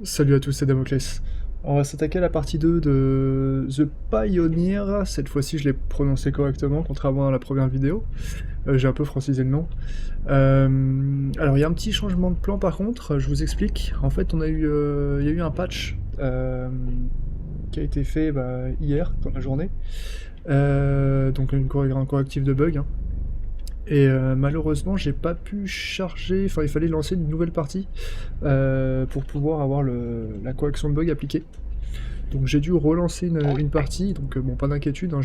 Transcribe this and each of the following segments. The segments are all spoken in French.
Salut à tous, c'est Damoclès. On va s'attaquer à la partie 2 de The Pioneer. Cette fois-ci, je l'ai prononcé correctement, contrairement à la première vidéo. J'ai un peu francisé le nom. Alors, il y a un petit changement de plan par contre, je vous explique. En fait, il y a eu un patch qui a été fait hier, dans la journée. Donc, un correctif de bug, hein. Et malheureusement, j'ai pas pu charger, enfin il fallait lancer une nouvelle partie pour pouvoir avoir la correction de bug appliquée. Donc j'ai dû relancer une partie, donc bon, pas d'inquiétude, hein,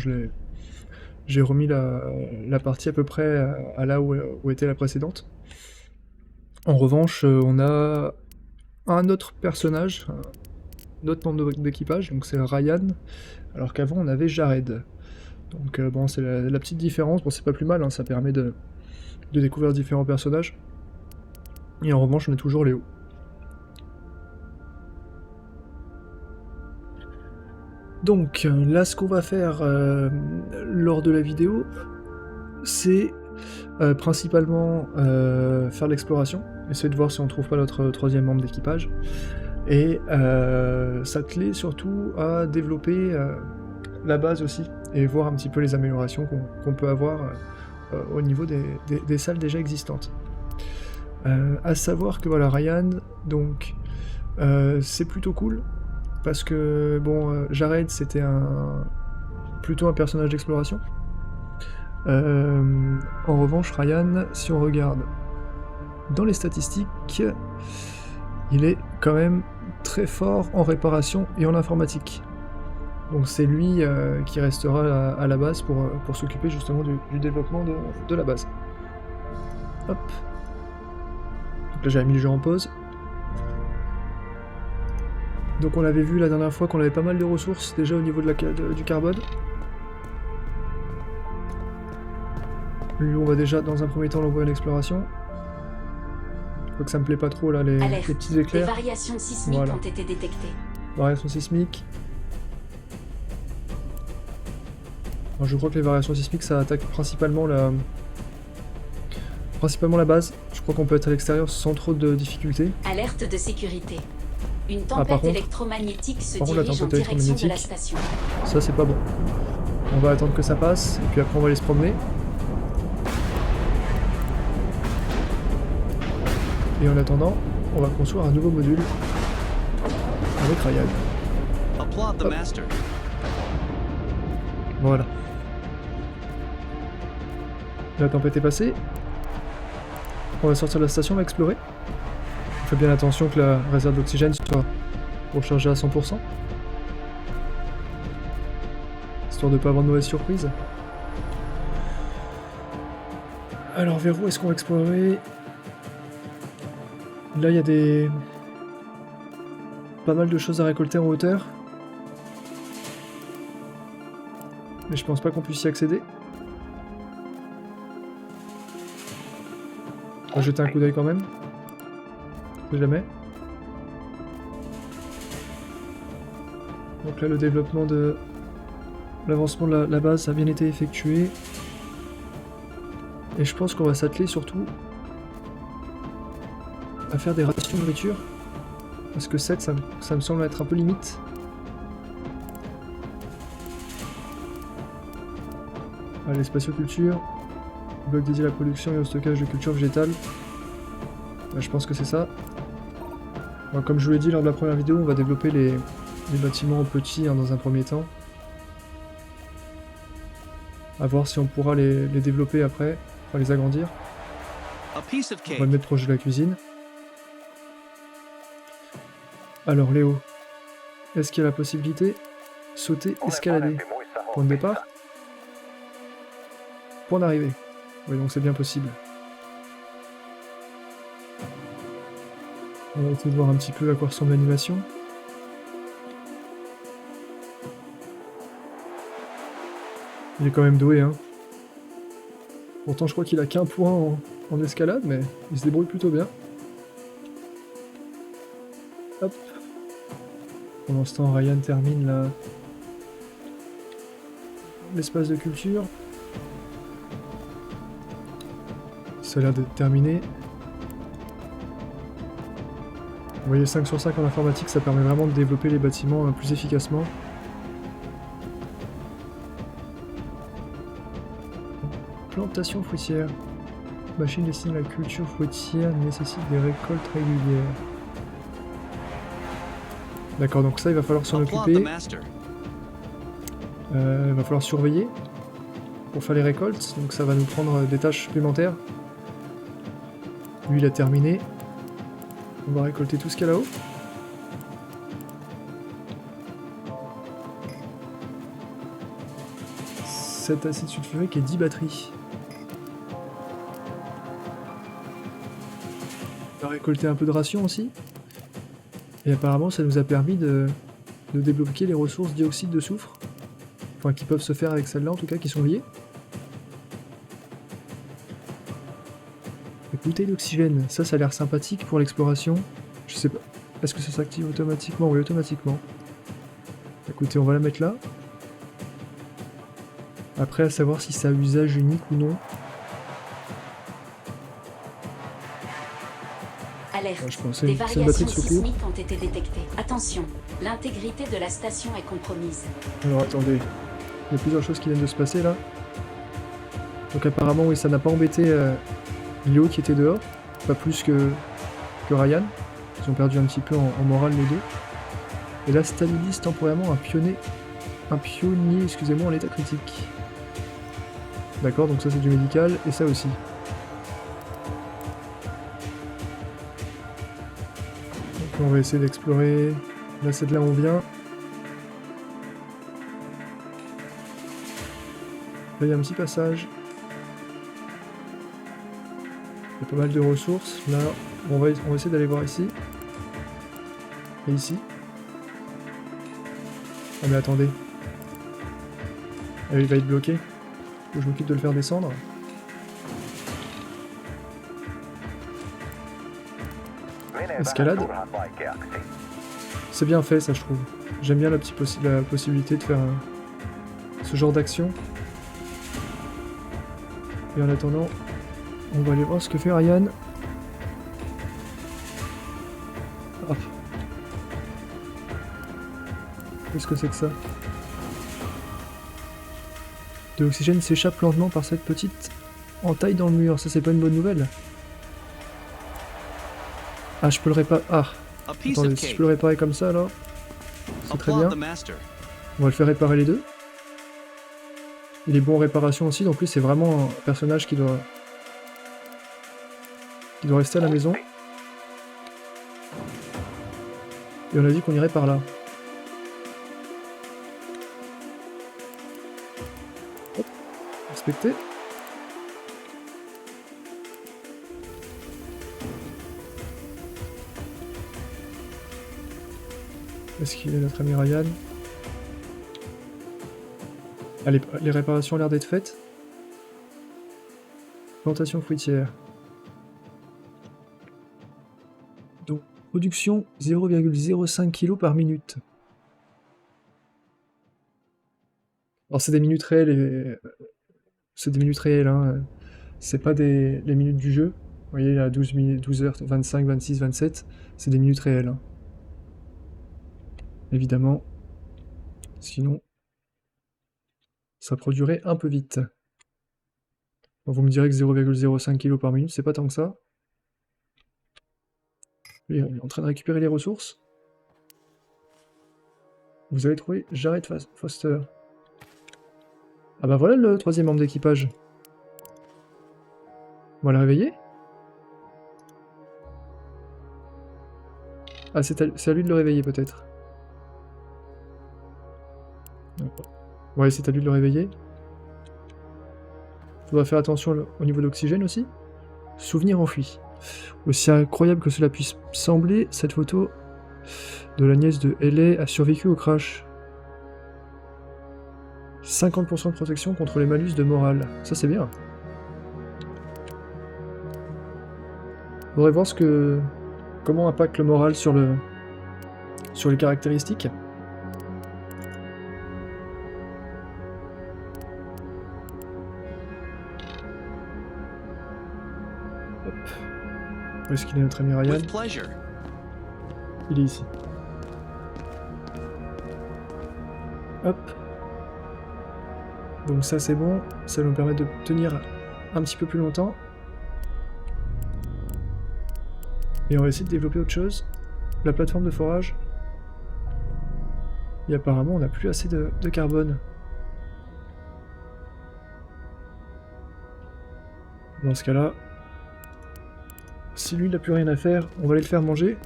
j'ai remis la partie à peu près à là où était la précédente. En revanche, on a un autre personnage, un autre membre d'équipage, donc c'est Ryan, alors qu'avant on avait Jared. Donc bon, c'est la petite différence, bon c'est pas plus mal, hein, ça permet de découvrir différents personnages. Et en revanche, on est toujours Léo. Donc là, ce qu'on va faire lors de la vidéo, c'est principalement faire l'exploration, essayer de voir si on trouve pas notre troisième membre d'équipage, et s'atteler surtout à développer la base aussi, et voir un petit peu les améliorations qu'on peut avoir au niveau des salles déjà existantes. À savoir que voilà, Ryan, donc c'est plutôt cool, parce que bon, Jared c'était plutôt un personnage d'exploration. En revanche, Ryan, si on regarde dans les statistiques, il est quand même très fort en réparation et en informatique. Donc c'est lui qui restera à la base pour s'occuper justement du développement de la base. Hop. Donc là j'avais mis le jeu en pause. Donc on avait vu la dernière fois qu'on avait pas mal de ressources déjà au niveau du carbone. Lui, on va déjà dans un premier temps l'envoyer en exploration. Je crois que ça me plaît pas trop là, les petits éclairs. Les variations sismiques ont été détectées. Variations sismiques. Alors, je crois que les variations sismiques ça attaque principalement la base. Je crois qu'on peut être à l'extérieur sans trop de difficultés. Alerte de sécurité. Une tempête électromagnétique se par contre, dirige en direction de la station. Ça c'est pas bon. On va attendre que ça passe et puis après on va aller se promener. Et en attendant, on va construire un nouveau module avec Ryan. Hop. Voilà. La tempête est passée. On va sortir de la station, on va explorer. On fait bien attention que la réserve d'oxygène soit rechargée à 100%. Histoire de ne pas avoir de mauvaises surprises. Alors vers où est-ce qu'on va explorer? Là il y a pas mal de choses à récolter en hauteur. Mais je pense pas qu'on puisse y accéder. On va jeter un coup d'œil quand même. On sait jamais. Donc là le développement de l'avancement de la base a bien été effectué. Et je pense qu'on va s'atteler surtout à faire des rations de nourriture. Parce que 7 ça me semble être un peu limite. Allez, spatioculture. Bloc dédié à la production et au stockage de cultures végétales. Je pense que c'est ça. Bon, comme je vous l'ai dit lors de la première vidéo, on va développer les bâtiments petits dans un premier temps. A voir si on pourra les développer après, enfin les agrandir. On va le mettre proche de la cuisine. Alors Léo, est-ce qu'il y a la possibilité sauter, escalader? Point de départ. Point d'arrivée. Oui, donc c'est bien possible. On va essayer de voir un petit peu à quoi ressemble l'animation. Il est quand même doué, hein. Pourtant je crois qu'il a qu'un point en escalade, mais il se débrouille plutôt bien. Hop. Pendant ce temps, Ryan termine l'espace de culture. Ça a l'air d'être terminé. Vous voyez, 5 sur 5 en informatique, ça permet vraiment de développer les bâtiments plus efficacement. Plantation fruitière. Machine destinée à la culture fruitière nécessite des récoltes régulières. D'accord, donc ça il va falloir s'en occuper. Il va falloir surveiller pour faire les récoltes, donc ça va nous prendre des tâches supplémentaires. Lui il a terminé. On va récolter tout ce qu'il y a là-haut. Cet acide sulfurique et 10 batteries. On va récolter un peu de ration aussi. Et apparemment ça nous a permis de débloquer les ressources dioxyde de soufre. Enfin qui peuvent se faire avec celles-là en tout cas, qui sont liées. Bouteille d'oxygène, ça a l'air sympathique pour l'exploration. Je sais pas. Est-ce que ça s'active automatiquement? Oui, automatiquement. Écoutez, on va la mettre là. Après, à savoir si ça a usage unique ou non. Alerte. Ouais, je pensais des une batterie variations de secours. sismiques ont été détectées. Attention, l'intégrité de la station est compromise. Alors attendez, il y a plusieurs choses qui viennent de se passer là. Donc apparemment, oui, ça n'a pas embêté Leo qui était dehors, pas plus que Ryan. Ils ont perdu un petit peu en morale les deux. Et là, stabilise temporairement un pionnier, excusez-moi, en état critique. D'accord, donc ça c'est du médical, et ça aussi. Donc on va essayer d'explorer. Là c'est de là où on vient. Là il y a un petit passage. Il y a pas mal de ressources. Là, on va essayer d'aller voir ici. Et ici. Ah mais attendez. Ah, il va être bloqué. Faut que je m'occupe de le faire descendre. Escalade. C'est bien fait ça je trouve. J'aime bien la possibilité de faire ce genre d'action. Et en attendant, on va aller voir ce que fait Ryan. Ah. Qu'est-ce que c'est que ça? De l'oxygène s'échappe lentement par cette petite entaille dans le mur. Ça c'est pas une bonne nouvelle. Ah je peux le réparer. Ah attendez, si je peux le réparer comme ça là, c'est très bien. On va le faire réparer les deux. Il est bon en réparation aussi, donc lui c'est vraiment un personnage qui doit rester à la maison. Et on a dit qu'on irait par là. Hop, inspecter. Est-ce qu'il est notre ami Ryan? Allez, les réparations ont l'air d'être faites. Plantation fruitière. Donc, production 0,05 kg par minute. Alors c'est des minutes réelles et... c'est des minutes réelles, hein. C'est pas les minutes du jeu. Vous voyez, il y a 12 minutes, 12 heures, 25, 26, 27. C'est des minutes réelles, hein. Évidemment. Sinon, ça produirait un peu vite. Bon, vous me direz que 0,05 kg par minute, c'est pas tant que ça. Il est en train de récupérer les ressources. Vous avez trouvé Jared Foster. Ah bah voilà le troisième membre d'équipage. On va le réveiller. Ah c'est à lui de le réveiller peut-être. Ouais, c'est à lui de le réveiller. Faudra faire attention au niveau d'oxygène aussi. Souvenir enfoui. Aussi incroyable que cela puisse sembler, cette photo de la nièce de Ellie a survécu au crash. 50% de protection contre les malus de morale. Ça c'est bien. Faudrait voir comment impacte le moral sur les caractéristiques. Où est-ce qu'il est notre ami Ryan? Il est ici. Hop. Donc ça c'est bon, ça va nous permettre de tenir un petit peu plus longtemps. Et on va essayer de développer autre chose. La plateforme de forage. Et apparemment on n'a plus assez de carbone. Dans ce cas-là, si lui il n'a plus rien à faire, on va aller le faire manger.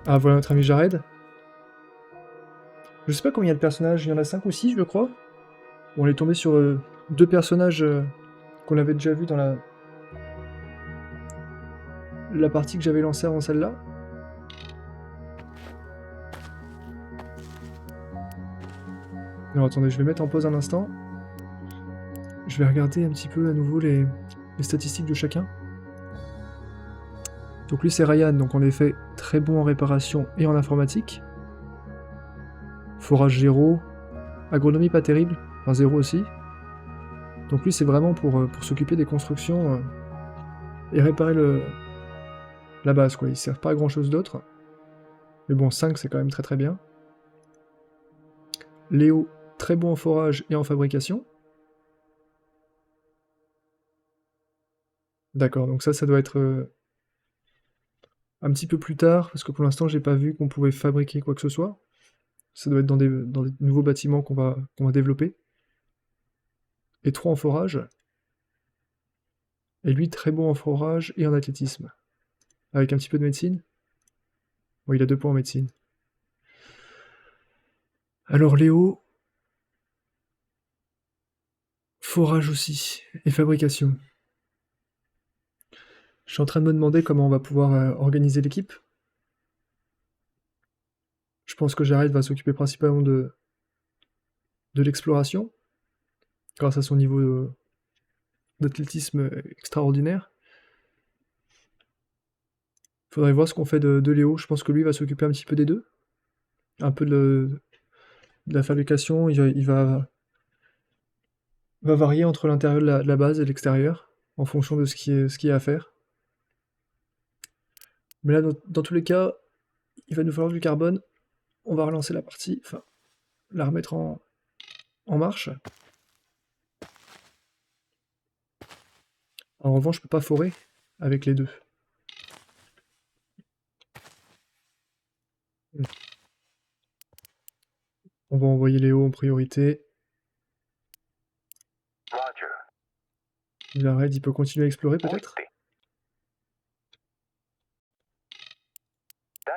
Ah voilà notre ami Jared. Je sais pas combien il y a de personnages, il y en a 5 ou 6 je crois. Bon, on est tombé sur 2 personnages qu'on avait déjà vus dans la partie que j'avais lancée avant celle-là. Alors attendez, je vais mettre en pause un instant. Je vais regarder un petit peu à nouveau les statistiques de chacun. Donc lui c'est Ryan, donc en effet très bon en réparation et en informatique. Forage 0, agronomie pas terrible, enfin 0 aussi. Donc lui c'est vraiment pour s'occuper des constructions et réparer la base quoi, il sert pas à grand chose d'autre. Mais bon 5 c'est quand même très très bien. Léo, très bon en forage et en fabrication. D'accord, donc ça doit être un petit peu plus tard, parce que pour l'instant j'ai pas vu qu'on pouvait fabriquer quoi que ce soit. Ça doit être dans des nouveaux bâtiments qu'on va développer. Et 3 en forage. Et lui très bon en forage et en athlétisme. Avec un petit peu de médecine. Bon, il a 2 points en médecine. Alors Léo... Forage aussi. Et fabrication. Je suis en train de me demander comment on va pouvoir organiser l'équipe. Je pense que Jared va s'occuper principalement de l'exploration, grâce à son niveau d'athlétisme extraordinaire. Faudrait voir ce qu'on fait de Léo. Je pense que lui va s'occuper un petit peu des deux. Un peu de la fabrication. Il va varier entre l'intérieur de la base et l'extérieur, en fonction de ce qui est à faire. Mais là, dans tous les cas, il va nous falloir du carbone. On va relancer la partie, enfin, la remettre en marche. En revanche, je peux pas forer avec les deux. On va envoyer Léo en priorité. Il arrête, il peut continuer à explorer peut-être.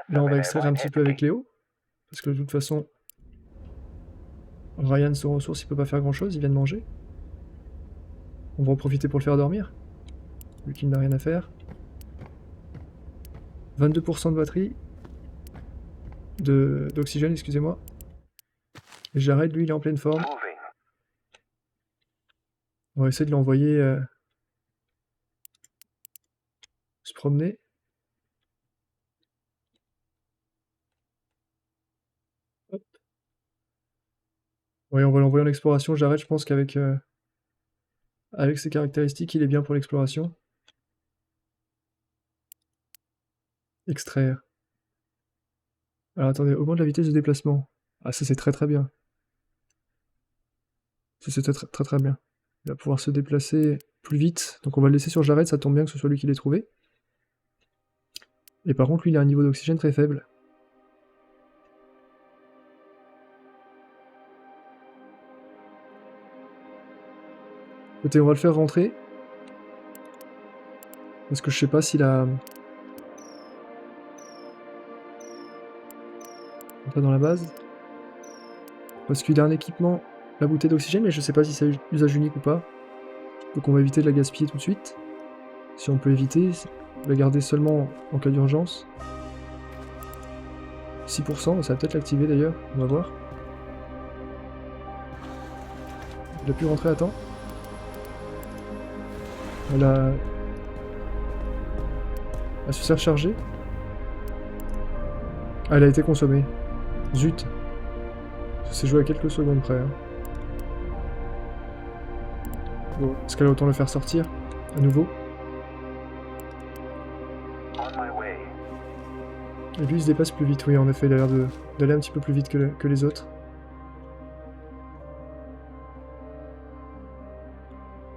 Là, on va extraire un petit peu avec Léo. Parce que de toute façon, Ryan, sans ressources, il peut pas faire grand chose, il vient de manger. On va en profiter pour le faire dormir. Vu qu'il n'a rien à faire. 22% de batterie. D'oxygène, excusez-moi. Et Jared, lui, il est en pleine forme. On va essayer de l'envoyer se promener. Hop. Oui, on va l'envoyer en exploration. Jared, je pense qu'avec avec ses caractéristiques, il est bien pour l'exploration. Extraire. Alors attendez, augmente la vitesse de déplacement. Ah ça c'est très très bien. Ça c'est très, très très bien. Il va pouvoir se déplacer plus vite. Donc on va le laisser sur Jared, ça tombe bien que ce soit lui qui l'ait trouvé. Et par contre lui il a un niveau d'oxygène très faible. Écoutez, on va le faire rentrer. Parce que je sais pas s'il a... Pas dans la base. Parce qu'il a un équipement, la bouteille d'oxygène, mais je sais pas si c'est usage unique ou pas. Donc on va éviter de la gaspiller tout de suite. Si on peut éviter, la garder seulement en cas d'urgence. 6%, ça va peut-être l'activer d'ailleurs, on va voir. Il a pu rentrer à temps. Elle se sert chargée. Ah, elle a été consommée. Zut. Ça s'est joué à quelques secondes près. Hein. Bon, est-ce qu'elle a autant le faire sortir à nouveau? Et lui il se dépasse plus vite, oui en effet, il a l'air d'aller un petit peu plus vite que les autres.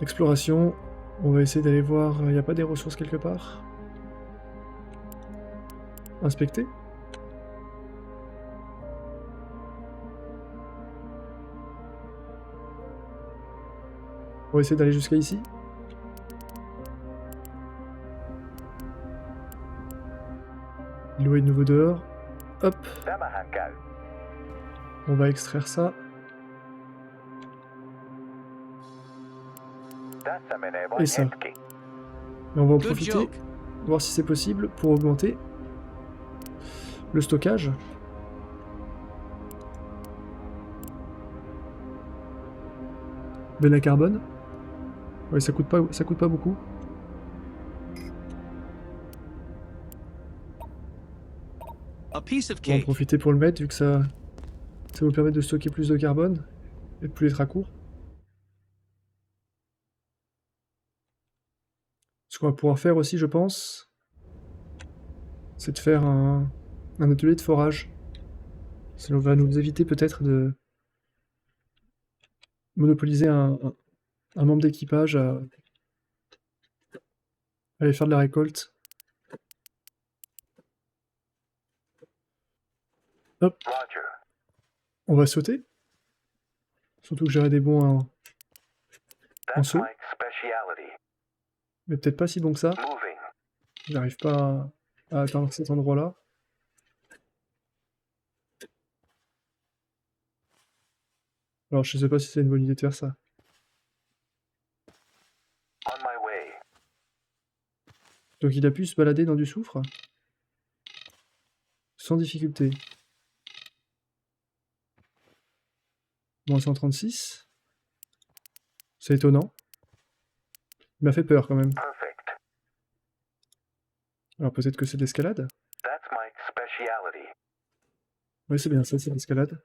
Exploration, on va essayer d'aller voir, il n'y a pas des ressources quelque part? Inspecter? On va essayer d'aller jusqu'à ici. L'eau est de nouveau dehors. Hop. On va extraire ça. Et ça. Et on va en profiter, voir si c'est possible pour augmenter le stockage. Benne à carbone. Ouais, ça coûte pas beaucoup. On va en profiter pour le mettre vu que ça vous permet de stocker plus de carbone et de plus être à court. Ce qu'on va pouvoir faire aussi, je pense, c'est de faire un atelier de forage. Ça va nous éviter peut-être de monopoliser un membre d'équipage à aller faire de la récolte. Hop. On va sauter. Surtout que j'aurai des bons en saut. Mais peut-être pas si bon que ça. J'arrive pas à atteindre cet endroit-là. Alors je sais pas si c'est une bonne idée de faire ça. Donc il a pu se balader dans du soufre sans difficulté. Moins 136. C'est étonnant. Il m'a fait peur quand même. Alors peut-être que c'est de l'escalade? Oui, c'est bien ça, c'est de l'escalade.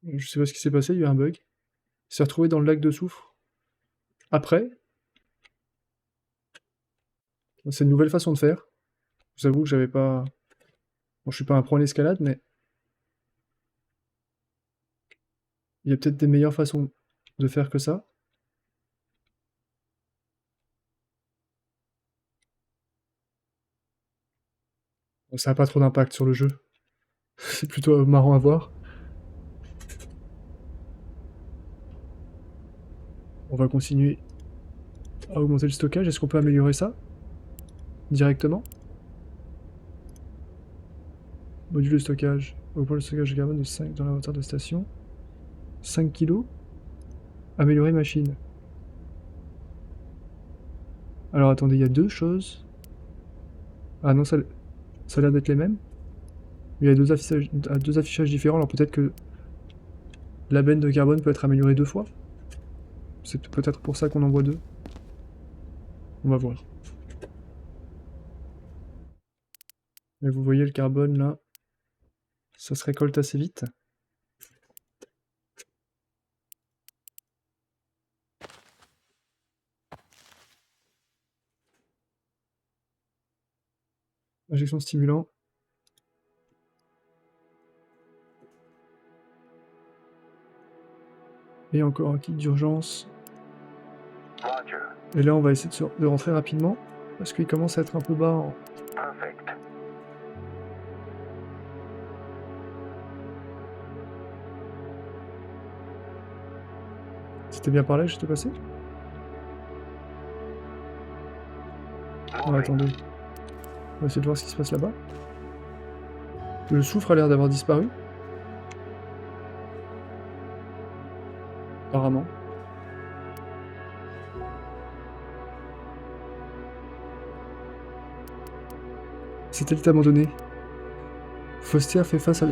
Je sais pas ce qui s'est passé, il y a eu un bug. Il s'est retrouvé dans le lac de soufre. Après. C'est une nouvelle façon de faire. Je vous avoue que j'avais pas... Bon, je suis pas un pro en escalade, mais... Il y a peut-être des meilleures façons de faire que ça. Bon, ça n'a pas trop d'impact sur le jeu. C'est plutôt marrant à voir. On va continuer à augmenter le stockage. Est-ce qu'on peut améliorer ça directement? Module de stockage. Augmente le stockage de carbone de 5 dans l'inventaire de station. 5 kg. Améliorer machine. Alors attendez, il y a deux choses. Ah non, ça a l'air d'être les mêmes. Il y a deux affichages différents, alors peut-être que la benne de carbone peut être améliorée 2 fois. C'est peut-être pour ça qu'on en voit 2. On va voir. Mais vous voyez le carbone là, ça se récolte assez vite. Injection stimulant. Et encore un kit d'urgence. Et là on va essayer de rentrer rapidement, parce qu'il commence à être un peu bas en... C'était bien par là que j'étais passé? Non, attendez. On va essayer de voir ce qui se passe là-bas. Le soufre a l'air d'avoir disparu. Apparemment. Satellite abandonné. Foster fait face à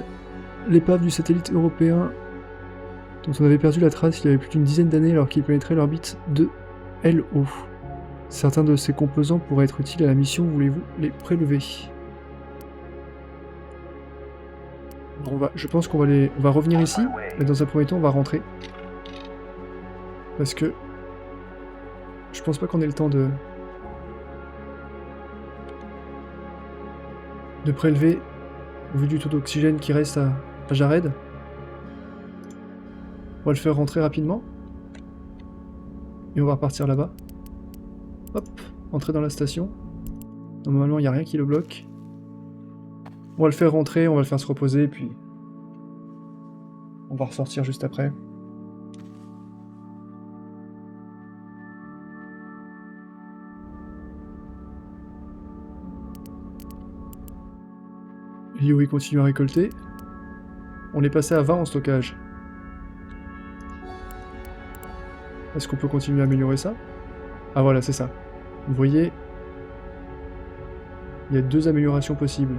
l'épave du satellite européen dont on avait perdu la trace il y avait plus d'une dizaine d'années alors qu'il pénétrait l'orbite de LO. Certains de ces composants pourraient être utiles à la mission, voulez-vous les prélever? Bon, je pense qu'on va revenir ici, mais dans un premier temps, on va rentrer. Parce que je pense pas qu'on ait le temps de prélever, au vu du taux d'oxygène qui reste à Jared. On va le faire rentrer rapidement. Et on va repartir là-bas. Hop, entrer dans la station. Normalement, il n'y a rien qui le bloque. On va le faire rentrer, on va le faire se reposer, et puis on va ressortir juste après. Leo, il continue à récolter. On est passé à 20 en stockage. Est-ce qu'on peut continuer à améliorer ça? Ah voilà, c'est ça. Vous voyez, il y a 2 améliorations possibles.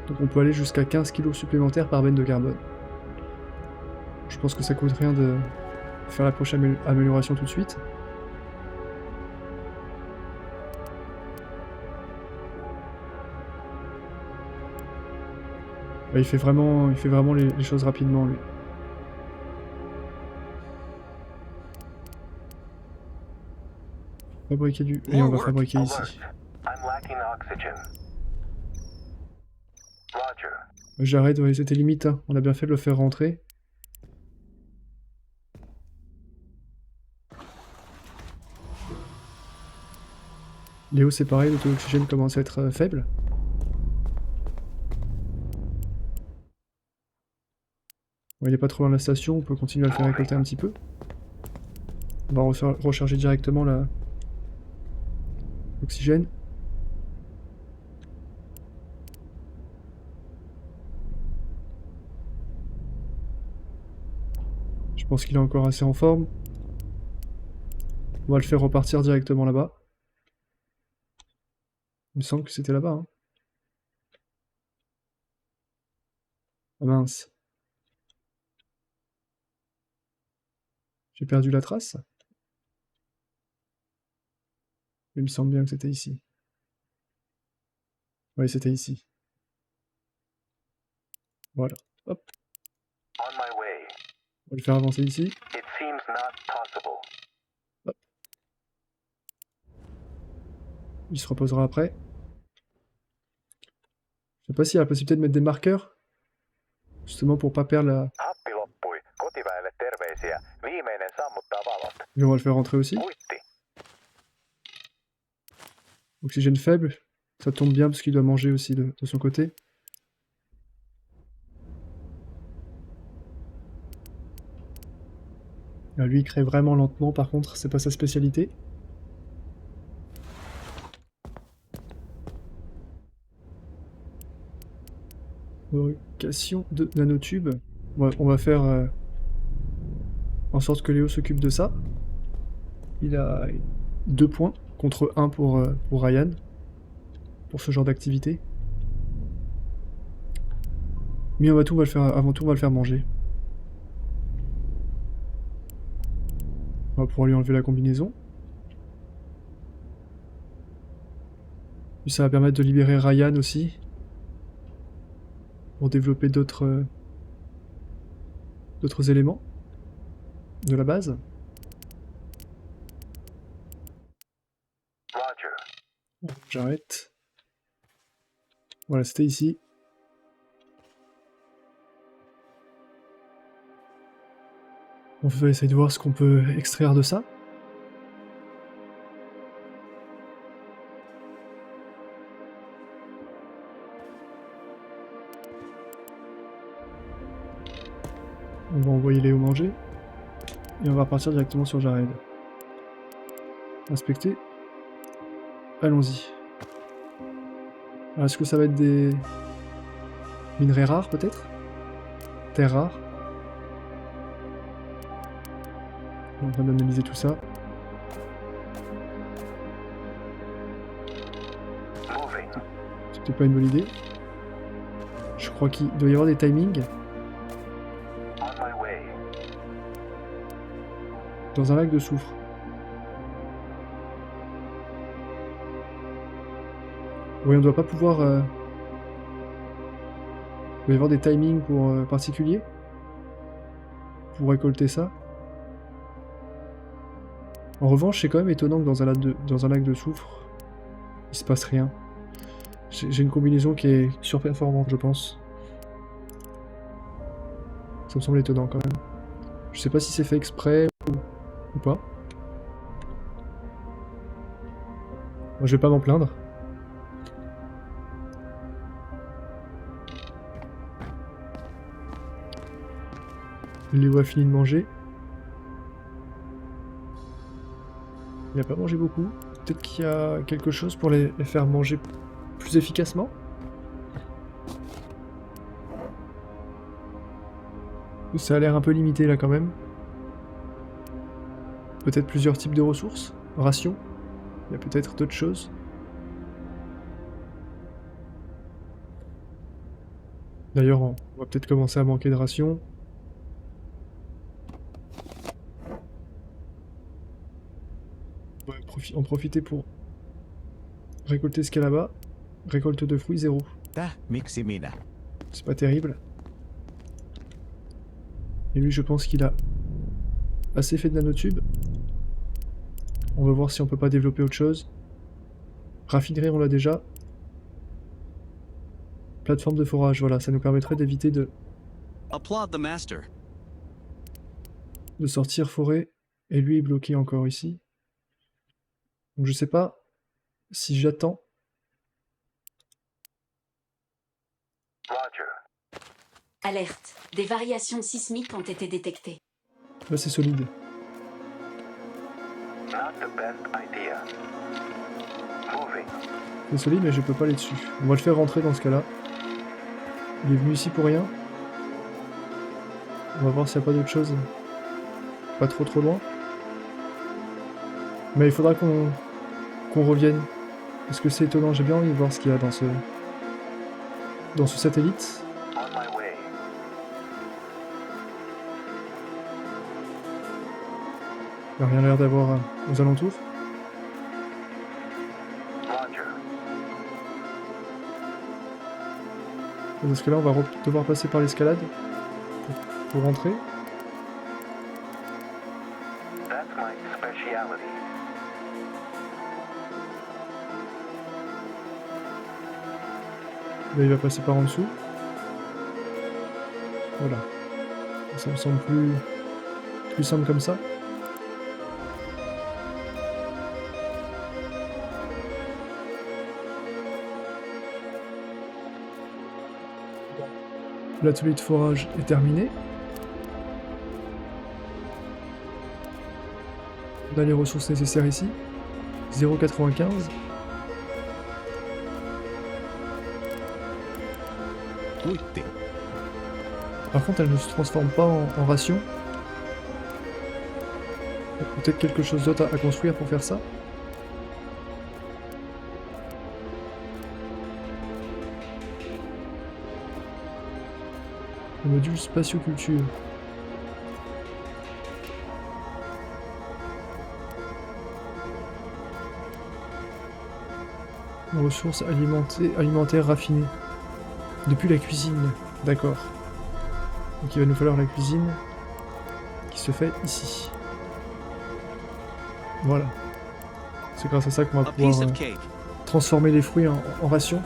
Donc on peut aller jusqu'à 15 kg supplémentaires par benne de carbone. Je pense que ça coûte rien de faire la prochaine amélioration tout de suite. Bah, il fait vraiment les choses rapidement, lui. Fabriquer du... Et on va fabriquer ici. J'arrête, ouais, c'était limite, hein. On a bien fait de le faire rentrer. Léo, c'est pareil, le taux d'oxygène commence à être faible. Bon, il est pas trop loin de la station, on peut continuer à le faire récolter un petit peu. On va recharger directement l'oxygène. Je pense qu'il est encore assez en forme. On va le faire repartir directement là-bas. Il me semble que c'était là-bas, hein. Ah mince. J'ai perdu la trace. Il me semble bien que c'était ici. Oui, c'était ici. Voilà. Hop. On va le faire avancer ici. Hop. Il se reposera après. Je sais pas s'il y a la possibilité de mettre des marqueurs. Justement pour pas perdre la... Et on va le faire rentrer aussi. Oxygène faible. Ça tombe bien parce qu'il doit manger aussi de son côté. Là, lui, il crée vraiment lentement, par contre, c'est pas sa spécialité. Fabrication de nanotubes. Ouais, on va faire en sorte que Léo s'occupe de ça. Il a 2 points contre 1 pour Ryan. Pour ce genre d'activité. Mais avant tout, on va le faire manger. On va pouvoir lui enlever la combinaison. Puis ça va permettre de libérer Ryan aussi. Pour développer d'autres éléments de la base. J'arrête. Voilà, c'était ici. On va essayer de voir ce qu'on peut extraire de ça. On va envoyer Léo manger. Et on va repartir directement sur Jared. Inspecter. Allons-y. Est-ce que ça va être des minerais rares peut-être? Terres rares? On est en train d'analyser tout ça. C'était pas une bonne idée. Je crois qu'il doit y avoir des timings. Dans un lac de soufre. Oui, on doit pas pouvoir Il va y avoir des timings pour, particuliers pour récolter ça. En revanche, c'est quand même étonnant que dans un lac de soufre, il se passe rien. J'ai une combinaison qui est surperformante, je pense. Ça me semble étonnant quand même. Je sais pas si c'est fait exprès ou pas. Moi, je vais pas m'en plaindre. Léo a fini de manger. Il n'a pas mangé beaucoup. Peut-être qu'il y a quelque chose pour les faire manger plus efficacement. Ça a l'air un peu limité là quand même. Peut-être plusieurs types de ressources. Rations. Il y a peut-être d'autres choses. D'ailleurs, on va peut-être commencer à manquer de rations. On va en profiter pour récolter ce qu'il y a là-bas. Récolte de fruits, 0. C'est pas terrible. Et lui, je pense qu'il a assez fait de nanotubes. On va voir si on peut pas développer autre chose. Raffinerie, on l'a déjà. Plateforme de forage, voilà, ça nous permettrait d'éviter de sortir forêt. Et lui est bloqué encore ici. Donc je sais pas si j'attends. Alerte. Des variations sismiques ont été détectées. Là c'est solide. C'est solide mais je peux pas aller dessus. On va le faire rentrer dans ce cas-là. Il est venu ici pour rien. On va voir s'il n'y a pas d'autre chose. Pas trop loin. Mais il faudra qu'on revienne. Parce que c'est étonnant, j'ai bien envie de voir ce qu'il y a dans ce satellite. Il n'y a rien l'air d'avoir aux alentours. Dans ce cas-là, on va devoir passer par l'escalade pour rentrer. Là, il va passer par en dessous. Voilà. Ça me semble plus simple comme ça. L'atelier de forage est terminé. On a les ressources nécessaires ici. 0,95. Par contre, elle ne se transforme pas en ration. Peut-être quelque chose d'autre à construire pour faire ça. Le module spatioculture. Ressources alimentaires raffinées. Depuis la cuisine, d'accord. Donc il va nous falloir la cuisine qui se fait ici. Voilà. C'est grâce à ça qu'on va pouvoir transformer les fruits en rations.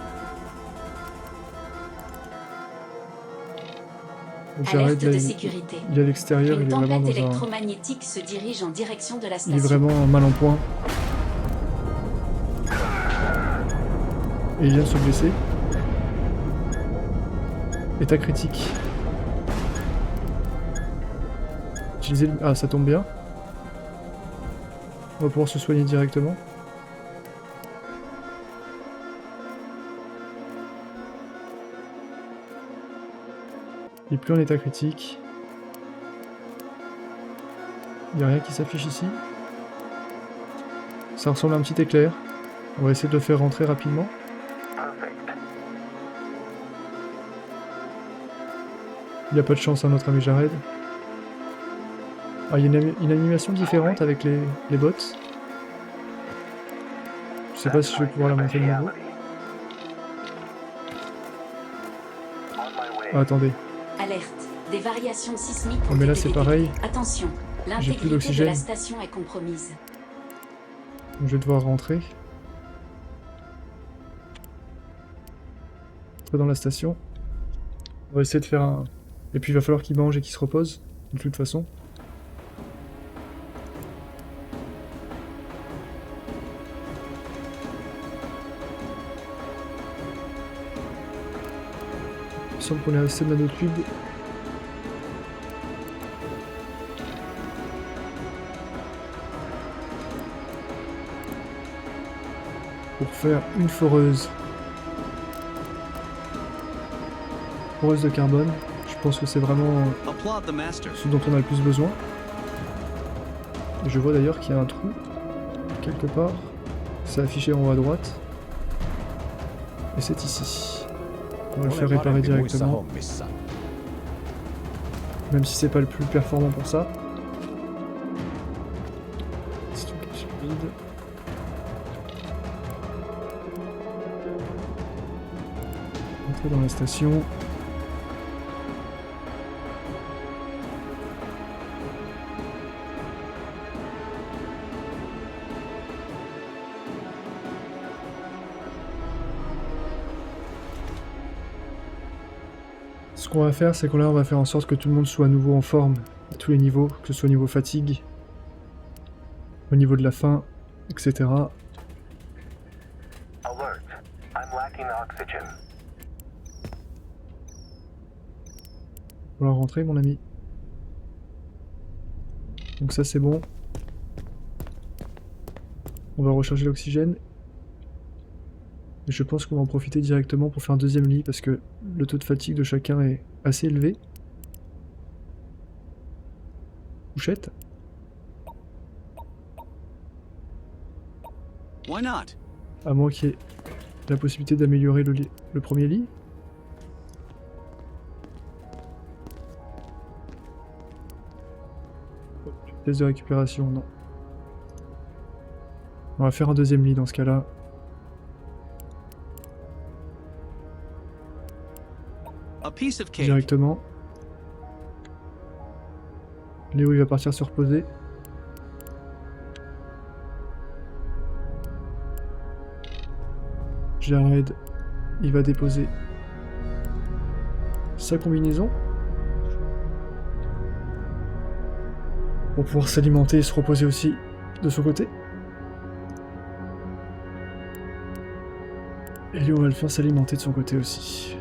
Alerte de sécurité. Il est à l'extérieur, il est vraiment dans électromagnétique se dirige en direction de la station. Il est vraiment mal en point. Et il vient de se blesser. État critique. Utiliser le... Ah, ça tombe bien. On va pouvoir se soigner directement. Il n'est plus en état critique. Il n'y a rien qui s'affiche ici. Ça ressemble à un petit éclair. On va essayer de le faire rentrer rapidement. Il n'y a pas de chance à notre ami Jared. Ah, il y a une animation différente avec les bots. Je sais pas si je vais pouvoir la monter de nouveau. Ah, attendez. Alerte. Des variations sismiques Oh, ont mais là, été c'est détectées. pareil. Attention, J'ai plus l'intégrité de d'oxygène. la station est compromise. Donc, je vais devoir rentrer. Rentrer dans la station. On va essayer de faire un... Et puis il va falloir qu'il mange et qu'il se repose, de toute façon. Il me semble qu'on est assez de nanocubes. Pour faire une foreuse. Foreuse de carbone. Je pense que c'est vraiment ce dont on a le plus besoin. Et je vois d'ailleurs qu'il y a un trou quelque part. C'est affiché en haut à droite. Et c'est ici. On va le faire réparer directement. Même si c'est pas le plus performant pour ça. Stockage vide. Entrer dans la station. Ce qu'on va faire, c'est que là, on va faire en sorte que tout le monde soit à nouveau en forme, à tous les niveaux, que ce soit au niveau fatigue, au niveau de la faim, etc. Alert. I'm lacking oxygen. On va rentrer, mon ami. Donc ça, c'est bon. On va recharger l'oxygène. Et je pense qu'on va en profiter directement pour faire un deuxième lit, parce que le taux de fatigue de chacun est assez élevé. Couchette. Why not? À moins qu'il y ait la possibilité d'améliorer le premier lit. Test de récupération, non. On va faire un deuxième lit dans ce cas-là. A piece of cake. Directement. Léo, il va partir se reposer. Jared, il va déposer sa combinaison pour pouvoir s'alimenter et se reposer aussi de son côté. Et Léo va le faire s'alimenter de son côté aussi.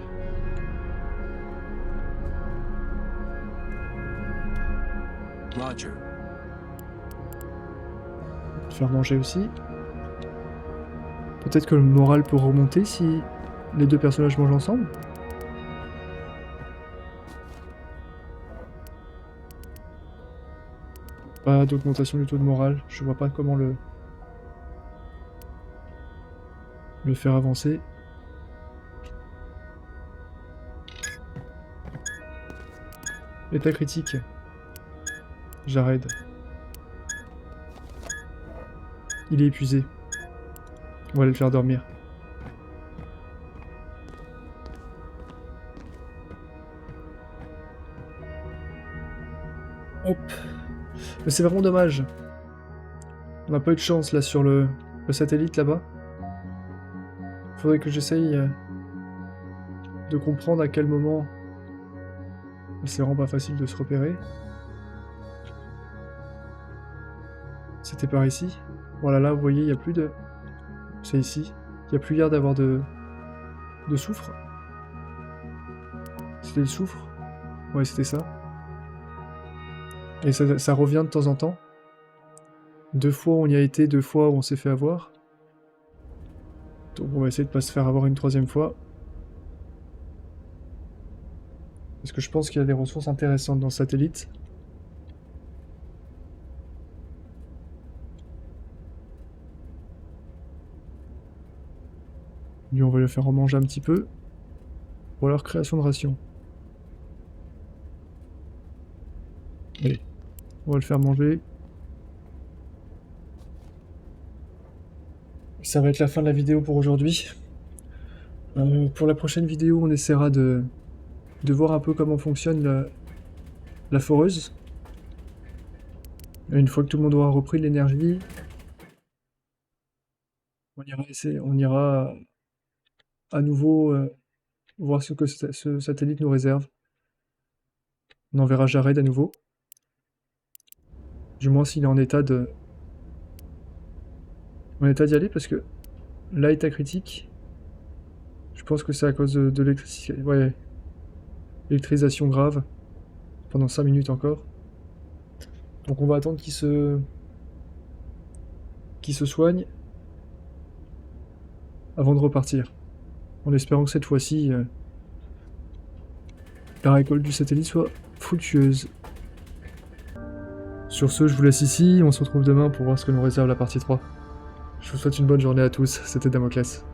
Roger. Faire manger aussi. Peut-être que le moral peut remonter si les deux personnages mangent ensemble. Pas d'augmentation du taux de morale, je vois pas comment le faire avancer. État critique. Jared. Il est épuisé. On va aller le faire dormir. Hop. Mais c'est vraiment dommage. On n'a pas eu de chance là sur le satellite là-bas. Faudrait que j'essaye de comprendre à quel moment. C'est vraiment pas facile de se repérer. C'était par ici. Voilà, là, vous voyez, il n'y a plus de... C'est ici. Il n'y a plus l'air d'avoir de soufre. C'était le soufre? Ouais, c'était ça. Et ça revient de temps en temps. 2 fois on y a été, 2 fois on s'est fait avoir. Donc on va essayer de pas se faire avoir une 3e fois. Parce que je pense qu'il y a des ressources intéressantes dans le satellite. Lui, on va le faire en manger un petit peu. Pour leur création de ration. Allez, on va le faire manger. Ça va être la fin de la vidéo pour aujourd'hui. Pour la prochaine vidéo, on essaiera de de voir un peu comment fonctionne la foreuse. Et une fois que tout le monde aura repris de l'énergie, on ira à nouveau voir ce que ce satellite nous réserve. On enverra Jared à nouveau. Du moins s'il est en état d'y aller, parce que là, état critique, je pense que c'est à cause de l'électricité. Ouais, électrisation grave, pendant 5 minutes encore. Donc on va attendre qu'il se soigne avant de repartir. En espérant que cette fois-ci, la récolte du satellite soit fructueuse. Sur ce, je vous laisse ici, on se retrouve demain pour voir ce que nous réserve la partie 3. Je vous souhaite une bonne journée à tous, c'était Damoclès.